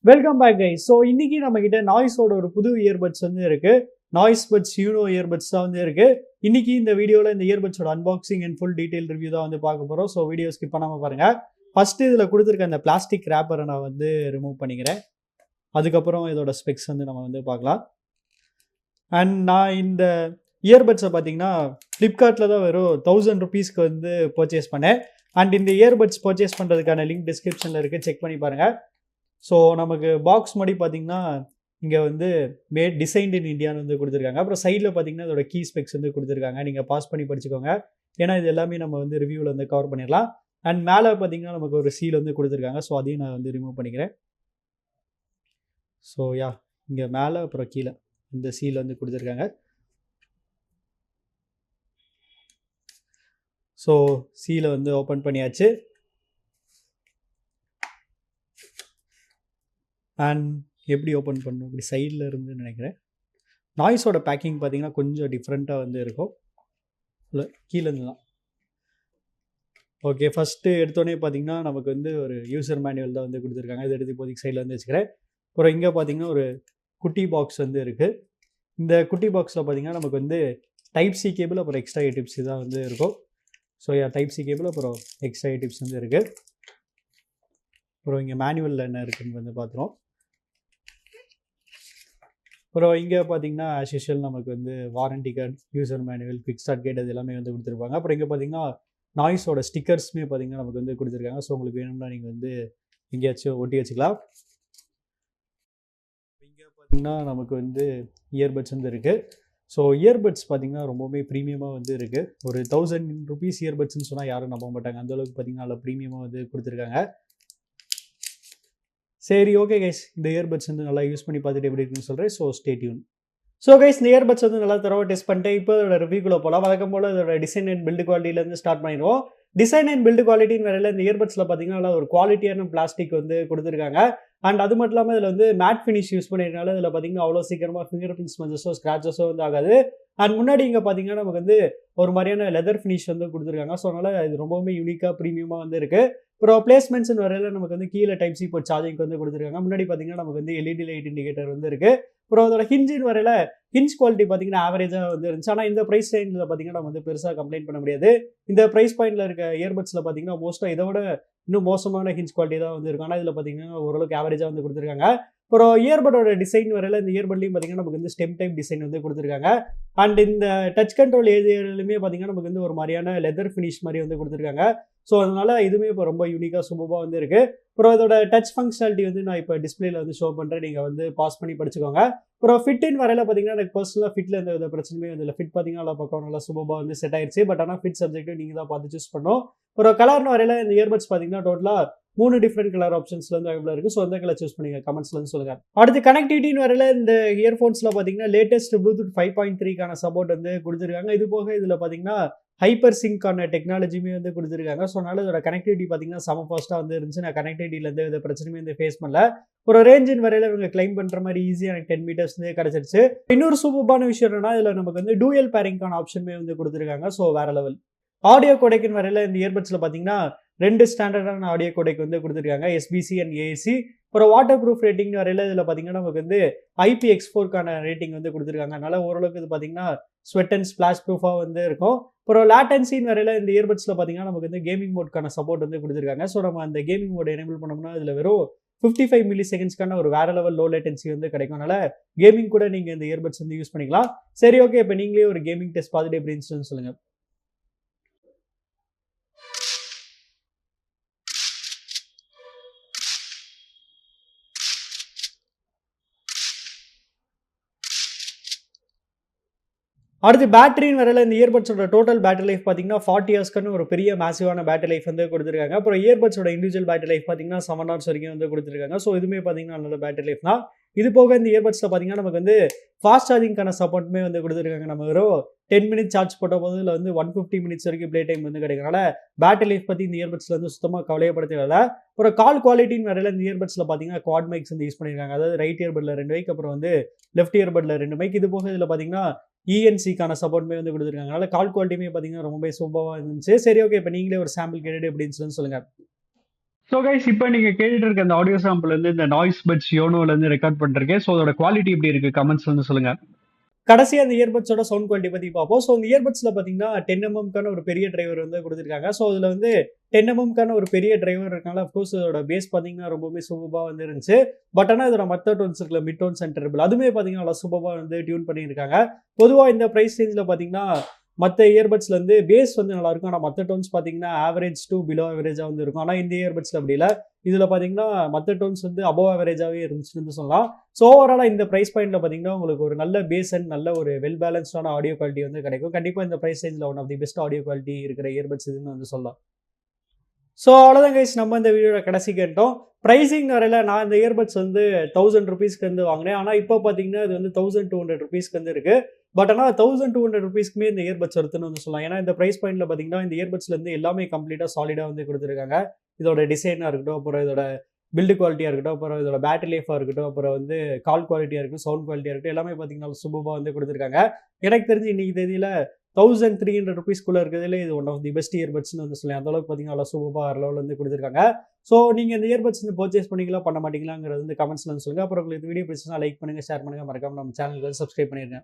Welcome back guys. So இன்னைக்கு நம்ம கிட்ட நாய்ஸோட ஒரு புது இயர்பட்ஸ் வந்து இருக்கு. நாய்ஸ் பட்ஸ் யூனோ இயர்பட்ஸ் தான் வந்து இருக்கு. இன்னைக்கு இந்த வீடியோவில் இந்த இயர்பட்ஸோட unboxing and full detail review தான் வந்து பார்க்க போகிறோம். ஸோ வீடியோ ஸ்கிப் பண்ணாமல் பாருங்க. ஃபர்ஸ்ட் இதில் கொடுத்துருக்க அந்த பிளாஸ்டிக் ரேப்பரை நான் வந்து ரிமூவ் பண்ணிக்கிறேன். அதுக்கப்புறம் இதோட ஸ்பெக்ஸ் வந்து நம்ம வந்து பார்க்கலாம். அண்ட் நான் இந்த இயர்பட்ஸை பார்த்தீங்கன்னா ஃப்ளிப்கார்ட்டில் தான் வெறும் 1000 ரூபீஸ்க்கு வந்து பர்ச்சேஸ் பண்ணேன். அண்ட் இந்த இயர்பட்ஸ் பர்ச்சேஸ் பண்ணுறதுக்கான லிங்க் டிஸ்கிரிப்ஷனில் இருக்குது, செக் பண்ணி பாருங்கள். ஸோ நமக்கு பாக்ஸ் மாதிரி பார்த்தீங்கன்னா இங்கே வந்து டிசைன்ட் இன் இந்தியான்னு வந்து கொடுத்துருக்காங்க. அப்புறம் சைடில் பார்த்தீங்கன்னா இதோட கீ ஸ்பெக்ஸ் வந்து கொடுத்துருக்காங்க. நீங்கள் பாஸ் பண்ணி படிச்சுக்கோங்க, ஏன்னா இது எல்லாமே நம்ம வந்து ரிவ்யூவில் வந்து கவர் பண்ணிடலாம். அண்ட் மேலே பார்த்தீங்கன்னா நமக்கு ஒரு சீல் வந்து கொடுத்துருக்காங்க. ஸோ அதையும் நான் வந்து ரிமூவ் பண்ணிக்கிறேன். ஸோ இங்கே மேலே அப்புறம் கீழே இந்த சீல் வந்து கொடுத்துருக்காங்க. ஸோ சீலை வந்து ஓப்பன் பண்ணியாச்சு. அண்ட் எப்படி ஓப்பன் பண்ணணும், இப்படி சைடில் இருந்து நினைக்கிறேன். நாய்ஸோட பேக்கிங் பார்த்தீங்கன்னா கொஞ்சம் டிஃப்ரெண்ட்டாக வந்து இருக்கும். இல்லை கீழேருந்து தான். ஓகே, ஃபஸ்ட்டு எடுத்தோடனே பார்த்தீங்கன்னா நமக்கு வந்து ஒரு யூசர் மேனுவல் தான் வந்து கொடுத்துருக்காங்க. இதை எடுத்து இப்போதைக்கு சைடில் வந்து வச்சுக்கிறேன். அப்புறம் இங்கே பார்த்தீங்கன்னா ஒரு குட்டி பாக்ஸ் வந்து இருக்குது. இந்த குட்டி பாக்ஸில் பார்த்தீங்கன்னா நமக்கு வந்து டைப் சி கேபிள் அப்புறம் எக்ஸ்ட்ரா டிப்ஸ் தான் வந்து இருக்கும். ஸோ டைப் சி கேபிள் அப்புறம் எக்ஸ்ட்ரா டிப்ஸ் வந்து இருக்குது. அப்புறம் இங்கே மேனுவலில் என்ன இருக்குன்னு வந்து பார்த்துருவோம். அப்புறம் இங்கே பார்த்தீங்கன்னா ஆஸ் யூஷுவல் நமக்கு வந்து warranty card, user manual, quick start guide அது எல்லாமே வந்து கொடுத்துருப்பாங்க. அப்புறம் இங்கே பார்த்தீங்கன்னா நாய்ஸோட ஸ்டிக்கர்ஸுமே பார்த்தீங்கன்னா நமக்கு வந்து கொடுத்துருக்காங்க. ஸோ உங்களுக்கு வேணும்னா நீங்கள் வந்து எங்கேயாச்சும் ஒட்டி வச்சுக்கலாம். இங்கே பார்த்தீங்கன்னா நமக்கு வந்து இயர்பட்ஸ் வந்து இருக்குது. ஸோ இயர்பட்ஸ் பார்த்தீங்கன்னா ரொம்பவுமே ப்ரீமியமாக வந்து இருக்குது. ஒரு 1000 ரூபீஸ் இயர்பட்ஸ்ன்னு சொன்னால் யாரும் நம்ப மாட்டாங்க. அந்தளவுக்கு பார்த்தீங்கன்னா நல்லா ப்ரீமியமாக வந்து கொடுத்துருக்காங்க. சரி, ஓகே கைஸ், இந்த இயர்பட்ஸ் வந்து நல்லா யூஸ் பண்ணி பார்த்துட்டு எப்படி இருக்குன்னு சொல்கிறேன். So stay tune. So guys, இந்த இயர்பட்ஸ் வந்து நல்லா தரவாக டெஸ்ட் பண்ணிட்டு இப்போ இதோட ரிவ்யூக்குள்ளே போகலாம். வழக்கம் போல் இதோட டிசைன் அண்ட் பில்டு குவாலிட்டியிலேருந்து ஸ்டார்ட் பண்ணிடுவோம். டிசைன் அண்ட் பில்டு குவாலிட்டின்னு வரையில் இந்த இயர்பட்ஸில் பார்த்தீங்கன்னா நல்லா ஒரு குவாலிட்டியான பிளாஸ்டிக் வந்து கொடுத்துருக்காங்க. அண்ட் அது மட்டும் இல்லாமல் இதில் வந்து மேட் ஃபினிஷ் யூஸ் பண்ணிருக்கனால இதில் பார்த்தீங்கன்னா அவ்வளோ சீக்கிரமாக ஃபிங்கர் பிரிண்ட்ஸ் ஸ்மெஞ்சஸோ ஸ்க்ராச்சஸோ வந்து ஆகாது. அண்ட் முன்னாடி இங்கே பார்த்தீங்கன்னா நமக்கு வந்து ஒரு மாதிரியான லெதர் ஃபினிஷ் வந்து கொடுத்துருக்காங்க. ஸோ அதனால் இது ரொம்பவுமே யூனிக்காக ப்ரீமியமாக வந்து இருக்குது. அப்புறம் பிளேஸ்மெண்ட்ஸ்னு வரையில் நமக்கு வந்து கீழே டைப் சி இப்போ சார்ஜிங் வந்து கொடுத்துருக்காங்க. முன்னாடி பார்த்தீங்கன்னா நமக்கு வந்து எல்இடி லைட் இண்டிகேட்டர் வந்து இருக்குது. அப்புறம் அதோட ஹிஞ்சின் வரையில் ஹிஞ்ச் குவாலிட்டி பார்த்தீங்கன்னா ஆவரேஜாக வந்து இருந்துச்சு. ஆனால் இந்த ப்ரைஸ் ரேஞ்சில் பார்த்தீங்கன்னா நம்ம வந்து பெருசாக கம்ப்ளைண்ட் பண்ண முடியாது. இந்த ப்ரைஸ் பாயிண்டில் இருக்க இயர்பட்ஸில் பார்த்தீங்கன்னா மோஸ்ட்டாக இதை விட இன்னும் மோசமான ஹிஞ்ச் குவாலிட்டி தான் வந்து இருக்கும். ஆனால் இதில் பார்த்தீங்கன்னா ஓரளவுக்கு ஆவரேஜாக வந்து கொடுத்துருக்காங்க. அப்புறம் இயர்பட்டோட டிசைன் வரையில் இந்த இயர்பட்லையும் பார்த்தீங்கன்னா நமக்கு வந்து ஸ்டெம் டைப் டிசைன் வந்து கொடுத்துருக்காங்க. அண்ட் இந்த டச் கண்ட்ரோல் ஏரியாலுமே பார்த்தீங்கன்னா நமக்கு வந்து ஒரு மாதிரியான லெதர் ஃபினிஷ் மாதிரி வந்து கொடுத்துருக்காங்க. ஸோ அதனால இதுவுமே இப்போ ரொம்ப யூனிக்காக சூப்பராக வந்து இருக்குது. அப்புறம் இதோட டச் ஃபங்க்ஷனாலிட்டி வந்து நான் இப்போ டிஸ்பிளேல வந்து ஷோ பண்ணுறேன், நீங்கள் வந்து பாஸ் பண்ணி படிச்சுக்கோங்க. அப்புறம் ஃபிட்டின் வரையில் பார்த்தீங்கன்னா எனக்கு பர்சனலாக ஃபிட்டில் எந்த வித பிரச்சனையுமே வந்து இல்லை. ஃபிட் பார்த்தீங்கன்னா நல்லா பக்கம் நல்லா சூப்பராக வந்து செட் ஆயிடுச்சு. பட் ஆனால் ஃபிட் சப்ஜெக்ட்டு நீங்கள் தான் பார்த்து சூஸ் பண்ணணும். அப்புறம் கலர்னு வரையில் இந்த இயர்பட்ஸ் பார்த்தீங்கன்னா டோட்டலாக 3 டிஃப்ரெண்ட் கலர் ஆப்ஷன்ஸ்ல வந்து அவைலபிளாக இருக்குது. ஸோ அந்த கலர் சூஸ் பண்ணிங்க, கமெண்ட்ஸ்ல வந்து சொல்லுங்கள். அடுத்து கனெக்டிவிட்டின்னு வரையில் இந்த இயர்ஃபோன்ஸில் பார்த்தீங்கன்னா லேட்டஸ்ட் ப்ளூடூத் 5.3க்கான சப்போர்ட் வந்து கொடுத்துருக்காங்க. இது போக இதில் பார்த்தீங்கன்னா ஹைப்பர் சிங்கான டெக்னாலஜியுமே வந்து கொடுத்துருக்காங்க. ஸோ அதனால இதோட கனெக்டிவிட்டி பார்த்தீங்கன்னா செம ஃபாஸ்ட்டாக வந்து இருந்துச்சு. நான் கனெக்டிவிட்டியிலேருந்து எந்த பிரச்சனையுமே வந்து ஃபேஸ் பண்ணல. ஒரு ரேஞ்சின் வரையில் இவங்க கிளைம் பண்ணுற மாதிரி ஈஸியாக எனக்கு 10 மீட்டர்ஸ் வந்து கிடச்சிருச்சு. இன்னொரு சூப்பரான விஷயம் என்னன்னா இதில் நமக்கு வந்து டூயல் பேரிங்கான ஆப்ஷனுமே வந்து கொடுத்துருக்காங்க. ஸோ வேற லெவல். ஆடியோ கோடெக்னு வரையில் இந்த இயர்பட்ஸில் பார்த்தீங்கன்னா 2 ஸ்டாண்டர்டான ஆடியோ கோடெக் வந்து கொடுத்துருக்காங்க, எஸ்பிசி அண்ட் ஏஏசி. அப்புறம் வாட்டர் ப்ரூஃப் ரேட்டிங்னு வரையில் இதில் பார்த்தீங்கன்னா நமக்கு வந்து IPX4க்கான ரேட்டிங் வந்து கொடுத்துருக்காங்க. அதனால ஓரளவுக்கு இது பார்த்தீங்கன்னா ஸ்வெட் அண்ட் ஸ்பிளாஷ் ப்ரூஃபாக வந்து இருக்கும். அப்புறம் லேட்டன்சின்னு வரையில் இந்த இயர்பட்ஸில் பார்த்தீங்கன்னா நமக்கு வந்து கேமிங் மோட்கான சப்போர்ட் வந்து கொடுத்துருக்காங்க. ஸோ நம்ம அந்த கேமிங் மோட் எனேபிள் பண்ணோம்னா இதில் வெறும் 55 மில்லி செகண்ட்ஸ்க்கான ஒரு வேற லெவல் லோ லேட்டன்சி வந்து கிடைக்கும். அதனால கேமிங் கூட நீங்கள் இந்த இயர்பட்ஸ் வந்து யூஸ் பண்ணிக்கலாம். சரி, ஓகே, இப்போ நீங்களே ஒரு கேமிங் டெஸ்ட் பார்த்துட்டு எப்படி இருந்துச்சுன்னு சொல்லுங்கள். அடுத்து பேட்டரின்னு வரையில் இந்த இயர்பட்ஸோட டோட்டல் பேட்டரி லைஃப் பார்த்தீங்கன்னா 40 ஹவர்ஸ்க்கான ஒரு பெரிய மேசிவான பேட்டரி லைஃப் வந்து கொடுத்துருக்காங்க. அப்புறம் இயர்பட்ஸோட இண்டிவிஜுவல் பேட்டரி லைஃப் பார்த்தீங்கன்னா 7 ஹவர்ஸ் வரைக்கும் வந்து கொடுத்துருக்காங்க. ஸோ இதுவுமே பார்த்தீங்கன்னா நல்ல பேட்டரி லைஃப் தான். இது போக இந்த இயர்பட்ஸில் பார்த்தீங்கன்னா நமக்கு வந்து ஃபாஸ்ட் சார்ஜிங்கான சப்போர்ட்டுமே வந்து கொடுத்துருக்காங்க. நம்ம வெறும் 10 மினிட்ஸ் சார்ஜ் போட்ட போது இதில் வந்து 150 மினிட்ஸ் வரைக்கும் ப்ளே டைம் வந்து கிடைக்கிறனால பேட்டரி லைஃப் பற்றி இந்த இயர்பட்ஸில் வந்து சுத்தமாக கவலையப்படுத்தல. அப்புறம் கால் குவாலிட்டின்னு வரையில் இந்த இயர்பட்ஸில் பார்த்தீங்கன்னா குவாட் மைக்ஸ் வந்து யூஸ் பண்ணியிருக்காங்க. அதாவது ரைட் இயர்பட்ல 2 மைக், அப்புறம் வந்து லெஃப்ட் இயர்பட்ல 2 மைக். இது போக இதில் பார்த்தீங்கன்னா ENCக்கான சப்போர்ட்டுமே வந்து கொடுத்துருக்காங்க. அதனால கால் குவாலிட்டியுமே பார்த்தீங்கன்னா ரொம்பவே சூப்பராக இருந்துச்சு. சரி, ஓகே, இப்போ நீங்களே ஒரு சாம்பிள் கேட்டுட்டு எப்படின்னு சொல்லுங்கள். ஸோ கைஸ் இப்போ நீங்கள் கேட்டுட்டு இருக்க அந்த ஆடியோ சாம்பிள் வந்து இந்த நாய்ஸ் பட்ஸ் யோனோலேருந்து ரெக்கார்ட் பண்ணிருக்கேன். ஸோ அதோட குவாலிட்டி எப்படி இருக்குது கமெண்ட்ஸ் வந்து சொல்லுங்கள். கடைசியாக அந்த இயர்பட்ஸோட சவுண்ட் குவாலிட்டி பற்றி பார்ப்போம். ஸோ இந்த இயர்பட்ஸில் பார்த்தீங்கன்னா 10mm ஒரு பெரிய டிரைவர் வந்து கொடுத்துருக்காங்க. ஸோ அதில் வந்து 10mm ஒரு பெரிய டிரைவர் இருக்கனால அஃப்கோர்ஸ் இதோட பேஸ் பார்த்தீங்கன்னா ரொம்பவே சூப்பராக வந்து இருந்துச்சு. பட் ஆனால் இதோட மற்ற டோன்ஸ் இருக்குல்ல, மிட் டோன்ஸ் அண்ட் ட்ரிபிள், அதுவுமே பார்த்தீங்கன்னா நல்லா சூப்பராக வந்து டியூன் பண்ணியிருக்காங்க. பொதுவாக இந்த ப்ரைஸ் ரேஞ்சில் பார்த்தீங்கன்னா மற்ற இயர்பட்ஸ்ல வந்து பேஸ் வந்து நல்லா இருக்கும். ஆனால் மற்ற டோன்ஸ் பார்த்தீங்கன்னா ஆவரேஜ் டு பிலோ ஆவரேஜாக வந்து இருக்கும். ஆனால் இந்த இயர்பட்ஸ்ல அப்படி இல்லை. இதில் பார்த்தீங்கன்னா மற்ற டோன்ஸ் வந்து அபோவ் ஆவரேஜாகவே இருந்துச்சுன்னு சொல்லலாம். ஸோ ஓவராலாக இந்த ப்ரைஸ் பாயிண்ட்ல பார்த்தீங்கன்னா உங்களுக்கு ஒரு நல்ல பேஸ் அண்ட் நல்ல ஒரு வெல் பேலன்ஸ்டான ஆடியோ குவாலிட்டி வந்து கிடைக்கும். கண்டிப்பாக இந்த ப்ரைஸ் ரேஞ்சில் one of the best audio quality இருக்கிற இயர்பட்ஸ் இதுன்னு வந்து சொல்லலாம். ஸோ அவ்வளோதான் கைஸ், நம்ம இந்த வீடியோட கடைசி கேட்டோம். ப்ரைஸிங் வரையில் நான் இந்த இயர்பட்ஸ் வந்து 1000 ருபீஸ்க்கு வந்து வாங்கினேன். ஆனால் இப்போ பார்த்தீங்கன்னா இது வந்து 1200 ருபீஸ்க்கு வந்து இருக்குது. பட் ஆனால் 1200 ருபீஸ்க்குமே இந்த இயர்பட்ஸ் வருதுன்னு வந்து சொல்லலாம். ஏன்னா இந்த ப்ரைஸ் பாயிண்ட்டில் பார்த்தீங்கன்னா இந்த இயர்பட்ஸ்லேருந்து எல்லாமே கம்ப்ளீட்டாக சாலிடாக வந்து கொடுத்துருக்காங்க. இதோட டிசைனாக இருக்கட்டும், அப்புறம் இதோட பில்டு குவாலிட்டியாக இருக்கட்டும், அப்புறம் இதோட பேட்டரி லைஃபாக இருக்கட்டும், அப்புறம் வந்து கால் குவாலிட்டியாக இருக்கட்டும், சவுண்ட் குவாலிட்டியாக இருக்கட்டும், எல்லாமே பார்த்தீங்கன்னா சூப்பராக வந்து கொடுத்துருக்காங்க. எனக்கு தெரிஞ்சு இன்னைக்கு தேதியில் 1300 ருபீஸ்க்குள்ளே இருக்கிறதுல இது ஒன் ஆஃப் தி பெஸ்ட் இயர்பட்ஸ்னு வந்து சொல்லலாம். அந்த அளவுக்கு பார்த்தீங்கன்னா நல்லா சூப்பராக லெவலில் வந்து கொடுத்துருக்காங்க. ஸோ நீங்கள் இந்த இயர்பட்ஸ் வந்து பர்ச்சேஸ் பண்ணிக்கலாம் பண்ண மாட்டீங்களாங்கிறது வந்து கமெண்ட்ஸ்ல வந்து சொல்லுங்கள். அப்புறம் உங்களுக்கு வீடியோ பிடிச்சிருந்தா லைக் பண்ணுங்கள், ஷேர் பண்ணுங்கள், மறக்காம நம்ம சேனலுக்கு வந்து சப்ஸ்கிரைப் பண்ணிடுங்க.